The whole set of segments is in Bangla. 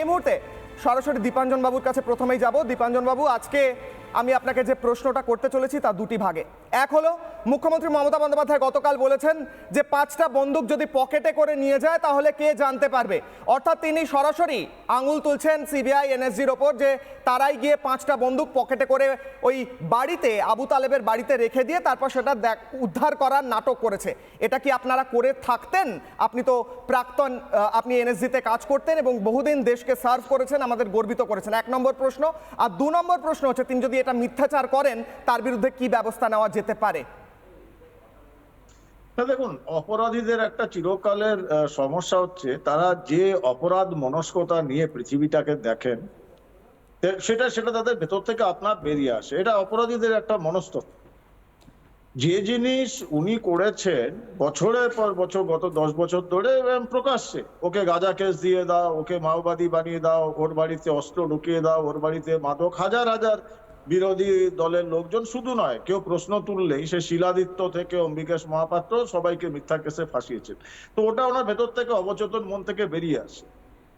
এই মুহূর্তে সরাসরি দীপাঞ্জন বাবুর কাছে প্রথমেই যাব। দীপাঞ্জন বাবু, আজকে আমি আপনাকে যে প্রশ্নটা করতে চলেছি তা দুটি ভাগে। এক হলো, মুখ্যমন্ত্রী মমতা বন্দ্যোপাধ্যায় গতকাল বলেছেন যে 5টা বন্দুক যদি পকেটে করে নিয়ে যায় তাহলে কে জানতে পারবে। অর্থাৎ তিনি সরাসরি আঙুল তুলছেন সিবিআই এনএসজির ওপর যে তারাই গিয়ে 5টা বন্দুক পকেটে করে ওই বাড়িতে, আবু তালেবের বাড়িতে রেখে দিয়ে তারপর সেটা উদ্ধার করার নাটক করেছে। এটা কি আপনারা করে থাকতেন? আপনি তো প্রাক্তন, আপনি এনএসজিতে কাজ করতেন এবং বহুদিন দেশকে সার্ভ করেছেন, আমাদের গর্বিত করেছেন। 1 নম্বর প্রশ্ন। আর 2 নম্বর প্রশ্ন হচ্ছে, তিনি যদি এটা মিথ্যাচার করেন তার বিরুদ্ধে কি ব্যবস্থা নেওয়া যেতে পারে? দেখুন, অপরাধীদের একটা চিরকালের সমস্যা হচ্ছে তারা যে অপরাধ মনস্কতা নিয়ে পৃথিবীটাকে দেখেন সেটা তাদের ভেতর থেকে আপনার বেরিয়ে আসে। এটা অপরাধীদের একটা মনস্তত্ত্ব। যে জিনিস উনি করেছেন বছরের পর বছর, গত 10 বছর ধরে প্রকাশ্যে, ওকে গাঁজা কেস দিয়ে দাও, ওকে মাওবাদী বানিয়ে দাও, ওর বাড়িতে অস্ত্র ঢুকিয়ে দাও, ওর বাড়িতে মাদক, হাজার হাজার বিরোধী দলের লোকজন, শুধু নয় কেউ প্রশ্ন তুললেই সে শিলাদিত্য থেকে অম্বিকেশ মহাপাত্র সবাইকে মিথ্যা কেসে ফাঁসিয়েছেন। তো ওটা ওনার ভেতর থেকে অবচেতন মন থেকে বেরিয়ে আসে।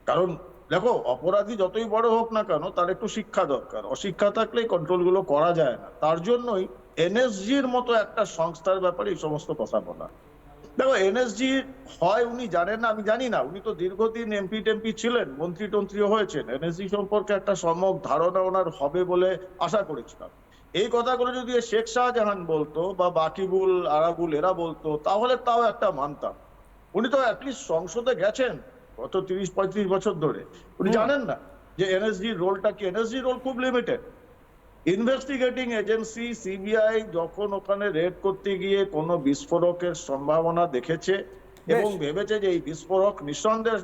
কারণ দেখো, অপরাধী যতই বড় হোক না কেন তার একটু শিক্ষা দরকার। অশিক্ষা থাকলে কন্ট্রোলগুলো করা যায় না। তার জন্যই এনএসজির মতো একটা সংস্থার ব্যাপারে এই সমস্ত কথা বলা। দেখো, এনএসজি হয় উনি জানেন না, আমি জানি না। উনি তো দীর্ঘদিন এমপি টেমপি ছিলেন, মন্ত্রী টন্ত্রীও হয়েছেন। এনএসজি সম্পর্কে একটা সম্যক ধারণা ওনার হবে বলে আশা করেছিলাম। এই কথাগুলো যদি শেখ শাহজাহান বলতো বা বাকিবুল আরাবুল এরা বলতো তাহলে তাও একটা মানতাম। উনি তো অ্যাটলিস্ট সংসদে গেছেন গত 30-35 বছর ধরে। উনি জানেন না যে এনএসজির রোলটা কি? এনএসজির রোল খুব লিমিটেড। ইনভেস্টিগেটিং এজেন্সি সিবিআই যখন ওখানে রেড করতে গিয়ে কোনো বিস্ফোরকের সম্ভাবনা দেখেছে এবং ভেবেছে যে এই বিস্ফোরক নিঃসন্দেহে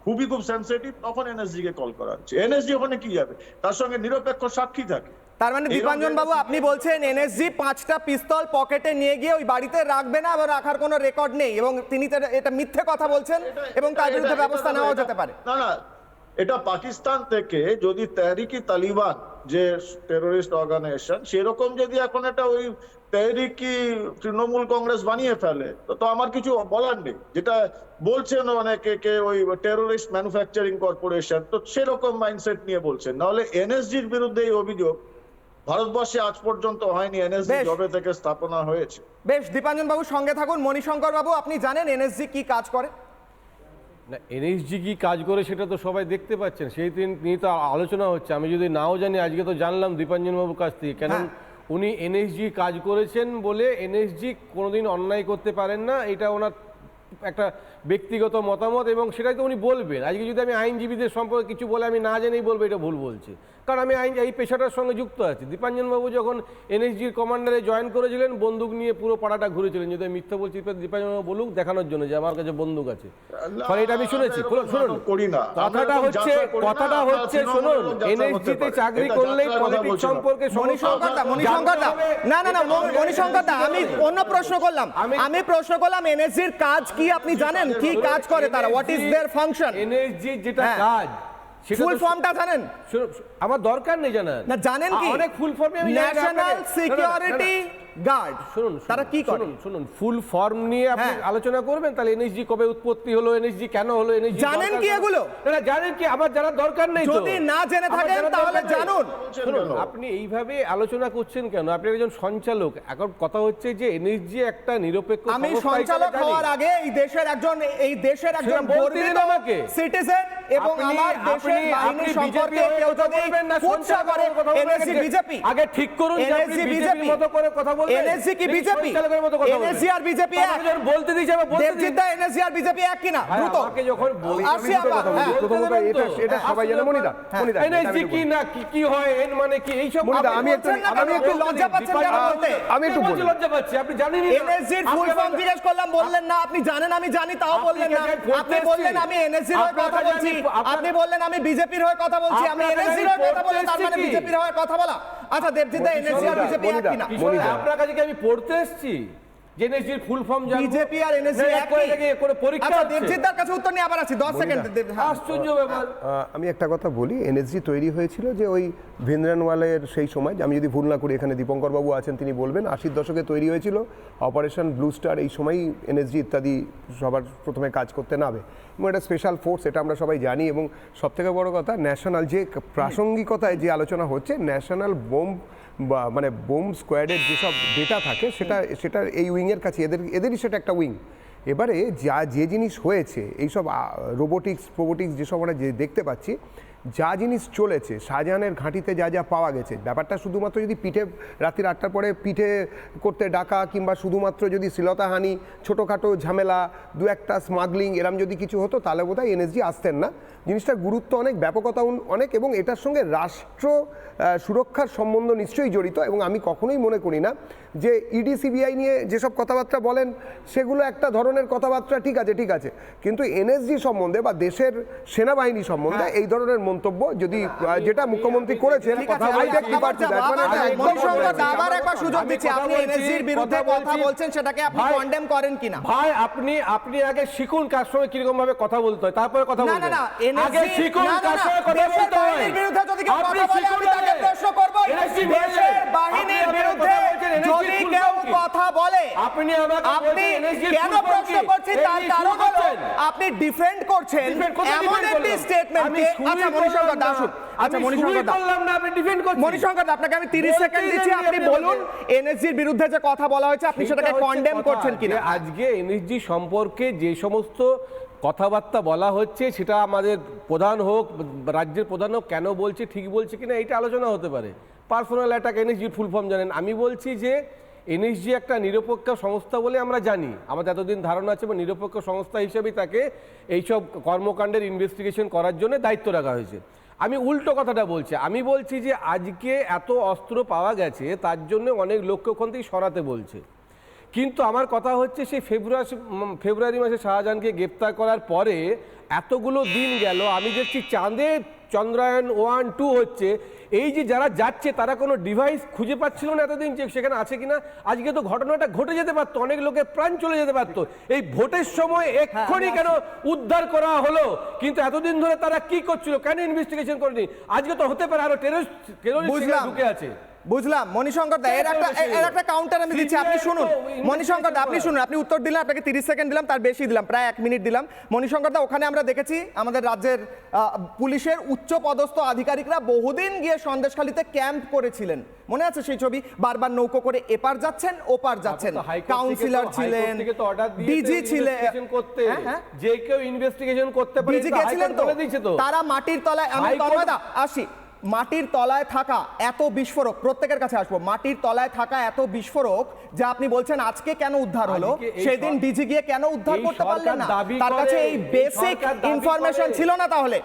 খুবই সেন্সিটিভ, তখন এনএসজি কে কল করা হচ্ছে। এনএসজি ওখানে কি যাবে? তার সঙ্গে নিরপেক্ষ সাক্ষী থাকে। তার মানে দীপাঞ্জন বাবু, আপনি বলছেন এনএসজি 5টা পিস্তল পকেটে নিয়ে গিয়ে ওই বাড়িতে রাখবে না, আবার রাখার কোনো রেকর্ড নেই, এবং তিনি এটা মিথ্যে কথা বলছেন এবং তার বিরুদ্ধে ব্যবস্থা নেওয়া যেতে পারে। না, এটা পাকিস্তান থেকে যদি তেহরিকি তালিবান যে টেরোরিস্ট অর্গানাইজেশন, সেরকম যদি এখন এটা ওই তেহরিকি তৃণমূল কংগ্রেস বানিয়ে ফেলে তো আমার কিছু বলার নেই। যেটা বলছেন অনেকে কে ওই টেরোরিস্ট ম্যানুফ্যাকচারিং কর্পোরেশন, তো সেরকম মাইন্ডসেট নিয়ে বলছেন। নাহলে এনএসজির বিরুদ্ধে এই অভিযোগ ভারতবর্ষে আজ পর্যন্ত হয়নি। এনএসজি যবে থেকে স্থাপনা হয়েছে। বেশ, দীপাঞ্জন বাবু সঙ্গে থাকুন। মণিশঙ্কর বাবু, আপনি জানেন এনএসজি কি কাজ করে? না, এনএসজি কি কাজ করে সেটা তো সবাই দেখতে পাচ্ছেন, সেই নিয়ে তো আলোচনা হচ্ছে। আমি যদি নাও জানি, আজকে তো জানলাম দীপাঞ্জন বাবুর কাছ থেকে। কেন উনি এনএসজি কাজ করেছেন বলে এনএসজি কোনোদিন অন্যায় করতে পারেন না, এটা ওনার একটা ব্যক্তিগত মতামত এবং সেটাই তো উনি বলবেন। আজকে যদি আমি আইনজীবীদের সম্পর্কে কিছু বলে আমি না জেনেই বলবো এটা ভুল বলছি, কারণ আমি এই পেশাটার সঙ্গে যুক্ত আছি। দীপাঞ্জনবাবু যখন এনএসজির কমান্ডারে জয়েন করেছিলেন, বন্দুক নিয়ে পুরো পাড়াটা ঘুরেছিলেন। যদি আমি মিথ্যা বলছি, দীপাঞ্জনবাবু বলুক দেখানোর জন্য যে আমার কাছে বন্দুক আছে। ফলে এটা আমি শুনেছি। শুনুন, কথাটা হচ্ছে শুনুন, এনএসজিতে চাকরি করলে পলিটিক্স সম্পর্কে মণিশঙ্কর দা, আমি অন্য প্রশ্ন করলাম। আমি প্রশ্ন করলাম এনএসজির কাজ কি আপনি জানেন? কি কাজ করে তারা? What is there function? NSG যেটা কাজ, ফুল ফর্মটা জানেন? আমার দরকার নেই জানার। না, জানেন কি? অনেক ফুল ফর্মে আমি ন্যাশনাল সিকিউরিটি গার্ড। শুনুন, তারা কি করে? শুনুন, ফুল ফর্ম নিয়ে আপনি আলোচনা করবেন, তাহলে এনএসজি কবে উৎপত্তি হলো, এনএসজি কেন হলো, এনএসজি জানেন কি এগুলো? না, জানেন কি? আমার জানার দরকার নেই। যদি না জেনে থাকেন তাহলে জানুন। শুনুন, আপনি এইভাবে আলোচনা করছেন কেন? আপনি একজন সঞ্চালক। এখন কথা হচ্ছে যে এনএসজি একটা নিরপেক্ষ। আমি সঞ্চালক হওয়ার আগে এই দেশের একজন গর্বিত সিটিজেন এবং আমার দেশের বাহিনী সম্পর্কে কেউ যদি কুৎসা করে, এনএসজি বিজেপি আগে ঠিক করুন। এনএসজি বিজেপি মতো করে কথা বলবেন। এনএসজি কি বিজেপি? এনএসজি আর বিজেপি এক? বলতে দিয়েছে, দেবজিৎ, এনএসজি আর বিজেপি এক কিনা? দ্রুত আমাকে যখন আসি আবার। এটা সবাই জানে। মনিদা, এনএসজি কি না কি হয়, এন মানে কি, এই সব আমি একটু লজ্জা পাচ্ছেন কেন বলতে? আমি একটু লজ্জা পাচ্ছি। আপনি জানেন এনএসজির ফুল ফর্ম জিজ্ঞেস করলাম, বললেন না। আপনি জানেন আমি জানি, তাও বললেন না। আপনি বললেন আমি এনএসজির হয়ে কথা বলছি, আপনি বললেন আমি বিজেপির হয়ে কথা বলছি। আমি এনএসজির হয়ে কথা বললাম, তার মানে বিজেপির হয়ে কথা বলা? আচ্ছা দেবজিৎ, এনএসজি আর বিজেপি এক কিনা? আপনার কাছে কি আমি পড়তে এসেছি? যে এনএসজির ফুল ফর্ম জানবো বিজেপি আর NSG করে পরীক্ষা আচ্ছা হচ্ছে। দেবজিৎদার কাছে উত্তর নিয়ে আবার আছি 10 সেকেন্ড। আশ্চর্য ব্যাপার। আমি একটা কথা বলি, এনএসজি তৈরি হয়েছিল যে ওই ভিন্দ্রানওয়ালের সেই সময়, আমি যদি ভুল না করি, এখানে দীপঙ্কর বাবু আছেন তিনি বলবেন, 80-র দশকে তৈরি হয়েছিল। অপারেশন ব্লু স্টার এই সময়ই এনএসজি ইত্যাদি সবার প্রথমে কাজ করতে নামে, এবং এটা স্পেশাল ফোর্স, এটা আমরা সবাই জানি। এবং সবথেকে বড় কথা, ন্যাশনাল যে প্রাসঙ্গিকতায় যে আলোচনা হচ্ছে, ন্যাশনাল বোম বা মানে বোম স্কোয়াডের যেসব ডেটা থাকে সেটা এই উইংয়ের কাছে, এদেরই সেটা একটা উইং। এবারে যে জিনিস হয়েছে, এইসব রোবোটিক্স যেসব আমরা যে দেখতে পাচ্ছি, যা জিনিস চলেছে, শাহজাহানের ঘাঁটিতে যা পাওয়া গেছে, ব্যাপারটা শুধুমাত্র যদি পিঠে রাত্রির 8টার পরে পিঠে করতে ডাকা, কিংবা শুধুমাত্র যদি শ্লীলতাহানি, ছোটোখাটো ঝামেলা, দু একটা স্মাগলিং এরম যদি কিছু হতো, তাহলে বোধহয় এনএসজি আসতেন না। জিনিসটার গুরুত্ব অনেক, ব্যাপকতা অনেক, এবং এটার সঙ্গে রাষ্ট্র সুরক্ষার সম্বন্ধ নিশ্চয়ই জড়িত। এবং আমি কখনোই মনে করি না যে ইডি সিবিআই নিয়ে যেসব কথাবার্তা বলেন সেগুলো একটা ধরনের কথাবার্তা, ঠিক আছে, কিন্তু এনএসজি সম্বন্ধে বা দেশের সেনাবাহিনী সম্বন্ধে এই ধরনের মন্তব্য যদি যেটা মুখ্যমন্ত্রী করেছেন, আবার একবার সুযোগ দিচ্ছি, আপনি এনএসজির বিরুদ্ধে কথা বলছেন, সেটাকে আপনি কন্ডেম করেন কিনা? ভাই আপনি আগে শিখুন কার সঙ্গে কিরকম ভাবে কথা বলতে হয়, তারপরে কথা বলবেন। আগে শিখুন কার সঙ্গে কথা বলতে হয়। বিরুদ্ধে যদি কেউ কথা বলে আমি তাকে প্রশ্ন করব। দেশের বাহিনীর বিরুদ্ধে যদি কেউ কথা বলে আপনি কেন প্রশ্ন করছেন? তার কারণ হলো আপনি ডিফেন্ড করছেন এমন একটি স্টেটমেন্টকে। আচ্ছা মণিশঙ্কর দাস, আচ্ছা মণিশঙ্কর দাস, মণিশঙ্কর দাস, আপনাকে আমি 30 সেকেন্ড দিচ্ছি, আপনি বলুন এনএসজির বিরুদ্ধে যে কথা বলা হয়েছে আপনি সেটাকে কন্ডেম করছেন কিনা। আজকে এনএসজি সম্পর্কে যে সমস্ত কথাবার্তা বলা হচ্ছে, সেটা আমাদের প্রধান হোক, রাজ্যের প্রধান হোক, কেন বলছে, ঠিক বলছে কিনা, এটা আলোচনা হতে পারে। পার্সোনাল অ্যাটাক, এনএসজির ফুল ফর্ম জানেন। আমি বলছি যে এনএসজি একটা নিরপেক্ষ সংস্থা বলে আমরা জানি, আমাদের এতদিন ধারণা আছে, বা নিরপেক্ষ সংস্থা হিসেবেই তাকে এইসব কর্মকাণ্ডের ইনভেস্টিগেশন করার জন্য দায়িত্ব রাখা হয়েছে। আমি উল্টো কথাটা বলছি, আমি বলছি যে আজকে এত অস্ত্র পাওয়া গেছে, তার জন্য অনেক লোককে ওখান থেকে সরাতে বলছে। কিন্তু আমার কথা হচ্ছে, সেই ফেব্রুয়ারি মাসে শাহজাহানকে গ্রেপ্তার করার পরে এতগুলো দিন গেল, আমি দেখছি চাঁদে চন্দ্রায়ন 1, 2 হচ্ছে, এই যে যারা যাচ্ছে তারা কোনো ডিভাইস খুঁজে পাচ্ছিল না এতদিন যে সেখানে আছে কিনা। আজকে তো ঘটনাটা ঘটে যেতে পারতো, অনেক লোকের প্রাণ চলে যেতে পারতো। এই ভোটের সময় এক্ষুনি কেন উদ্ধার করা হলো? কিন্তু এতদিন ধরে তারা কি করছিল, কেন ইনভেস্টিগেশন করেনি? আজকে তো হতে পারে আরো টেররিস্ট ঢুকে আছে। বুঝলাম মণিশঙ্কর দা, এর একটা কাউন্টার আমি দিচ্ছি, আপনি শুনুন। মণিশঙ্কর দা আপনি শুনুন, আপনি উত্তর দিলেন, আপনাকে 30 সেকেন্ড দিলাম, তার বেশি দিলাম, প্রায় 1 মিনিট দিলাম। মণিশঙ্কর দা, ওখানে আমরা দেখেছি আমাদের রাজ্যের পুলিশের উচ্চ পদস্থ আধিকারিকরা বহুদিন গিয়ে সন্দেশখালীতে ক্যাম্প করেছিলেন, মনে আছে সেই ছবি? বারবার নৌকো করে এপার যাচ্ছেন ওপার যাচ্ছেন, কাউন্সিলর ছিলেন, ডিজি ছিলেন, যে কেউ ইনভেস্টিগেশন করতে পারে, ডিজি গেছিলেন তো, তারা মাটির তলায়, আমি তন্ময়দা আসি, মাটির তলায় থাকা এত বিস্ফোরক, প্রত্যেকের কাছে আসবো, মাটির তলায় থাকা এত বিস্ফোরক যা আপনি বলছেন আজকে কেন উদ্ধার হলো, সেদিন ডিজি গিয়ে কেন উদ্ধার করতে পারলেন না? তার কাছে এই বেসিক ইনফরমেশন ছিল না তাহলে?